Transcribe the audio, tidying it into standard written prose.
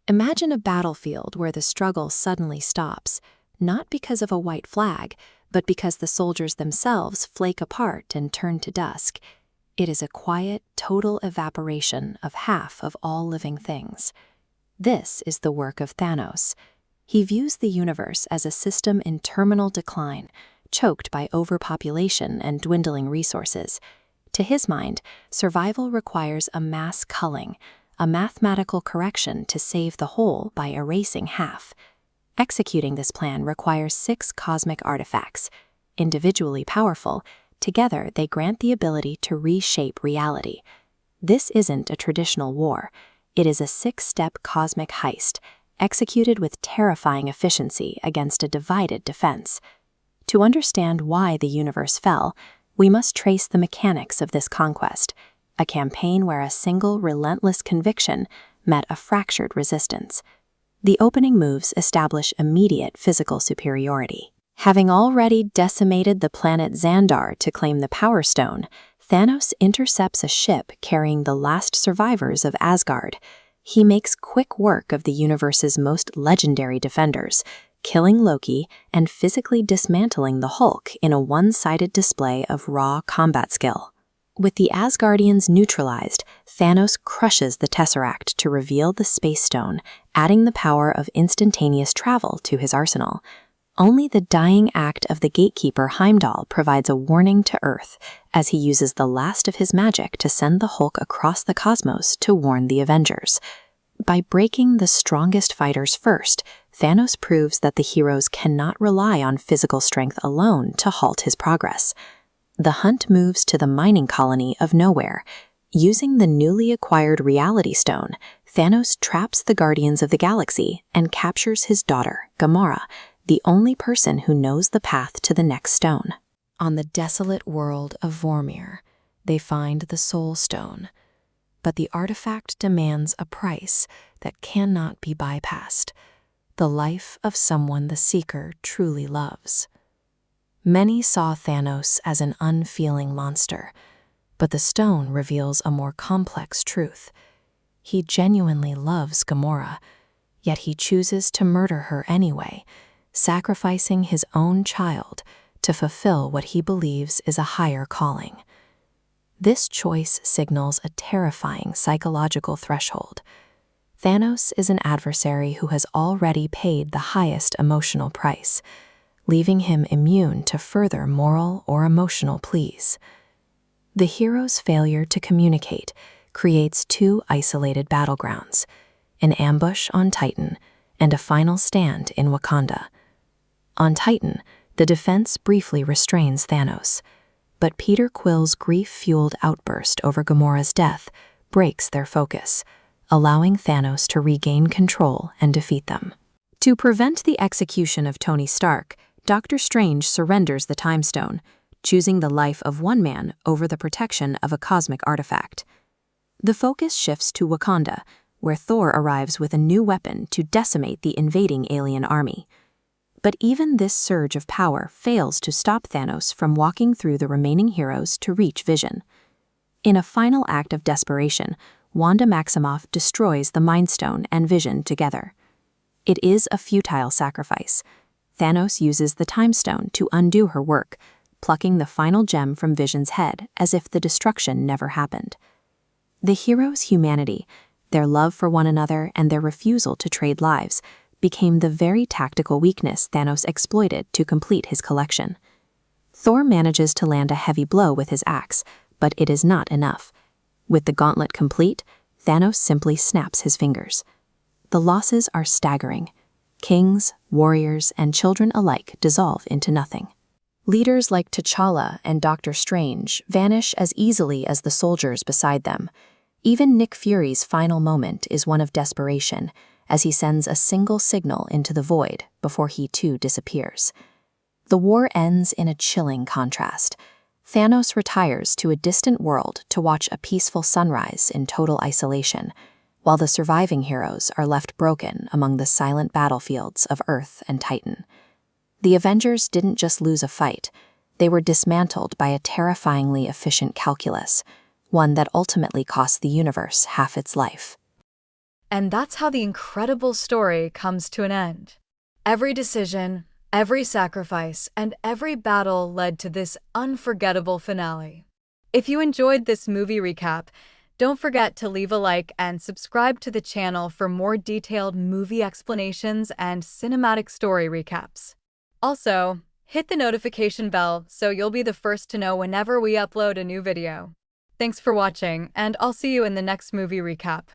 Imagine a battlefield where the struggle suddenly stops, not because of a white flag, but because the soldiers themselves flake apart and turn to dusk. It is a quiet, total evaporation of half of all living things. This is the work of Thanos. He views the universe as a system in terminal decline, choked by overpopulation and dwindling resources. To his mind, survival requires a mass culling, a mathematical correction to save the whole by erasing half. Executing this plan requires 6 cosmic artifacts. Individually powerful, together they grant the ability to reshape reality. This isn't a traditional war. It is a 6-step cosmic heist, executed with terrifying efficiency against a divided defense. To understand why the universe fell, we must trace the mechanics of this conquest, a campaign where a single relentless conviction met a fractured resistance. The opening moves establish immediate physical superiority. Having already decimated the planet Xandar to claim the Power Stone, Thanos intercepts a ship carrying the last survivors of Asgard. He makes quick work of the universe's most legendary defenders, killing Loki and physically dismantling the Hulk in a one-sided display of raw combat skill. With the Asgardians neutralized, Thanos crushes the Tesseract to reveal the Space Stone, adding the power of instantaneous travel to his arsenal. Only the dying act of the gatekeeper Heimdall provides a warning to Earth, as he uses the last of his magic to send the Hulk across the cosmos to warn the Avengers. By breaking the strongest fighters first, Thanos proves that the heroes cannot rely on physical strength alone to halt his progress. The hunt moves to the mining colony of Nowhere. Using the newly acquired Reality Stone, Thanos traps the Guardians of the Galaxy and captures his daughter, Gamora, the only person who knows the path to the next stone. On the desolate world of Vormir, they find the Soul Stone, but the artifact demands a price that cannot be bypassed: the life of someone the Seeker truly loves. Many saw Thanos as an unfeeling monster, but the stone reveals a more complex truth. He genuinely loves Gamora, yet he chooses to murder her anyway, sacrificing his own child to fulfill what he believes is a higher calling. This choice signals a terrifying psychological threshold. Thanos is an adversary who has already paid the highest emotional price, leaving him immune to further moral or emotional pleas. The hero's failure to communicate creates 2 isolated battlegrounds: an ambush on Titan and a final stand in Wakanda. On Titan, the defense briefly restrains Thanos, but Peter Quill's grief-fueled outburst over Gamora's death breaks their focus, allowing Thanos to regain control and defeat them. To prevent the execution of Tony Stark, Doctor Strange surrenders the Time Stone, choosing the life of one man over the protection of a cosmic artifact. The focus shifts to Wakanda, where Thor arrives with a new weapon to decimate the invading alien army. But even this surge of power fails to stop Thanos from walking through the remaining heroes to reach Vision. In a final act of desperation, Wanda Maximoff destroys the Mind Stone and Vision together. It is a futile sacrifice. Thanos uses the Time Stone to undo her work, plucking the final gem from Vision's head as if the destruction never happened. The heroes' humanity, their love for one another and their refusal to trade lives, became the very tactical weakness Thanos exploited to complete his collection. Thor manages to land a heavy blow with his axe, but it is not enough. With the gauntlet complete, Thanos simply snaps his fingers. The losses are staggering. Kings, warriors, and children alike dissolve into nothing. Leaders like T'Challa and Doctor Strange vanish as easily as the soldiers beside them. Even Nick Fury's final moment is one of desperation, as he sends a single signal into the void before he too disappears. The war ends in a chilling contrast. Thanos retires to a distant world to watch a peaceful sunrise in total isolation, while the surviving heroes are left broken among the silent battlefields of Earth and Titan. The Avengers didn't just lose a fight, they were dismantled by a terrifyingly efficient calculus, one that ultimately cost the universe half its life. And that's how the incredible story comes to an end. Every decision, every sacrifice, and every battle led to this unforgettable finale. If you enjoyed this movie recap, don't forget to leave a like and subscribe to the channel for more detailed movie explanations and cinematic story recaps. Also, hit the notification bell so you'll be the first to know whenever we upload a new video. Thanks for watching, and I'll see you in the next movie recap.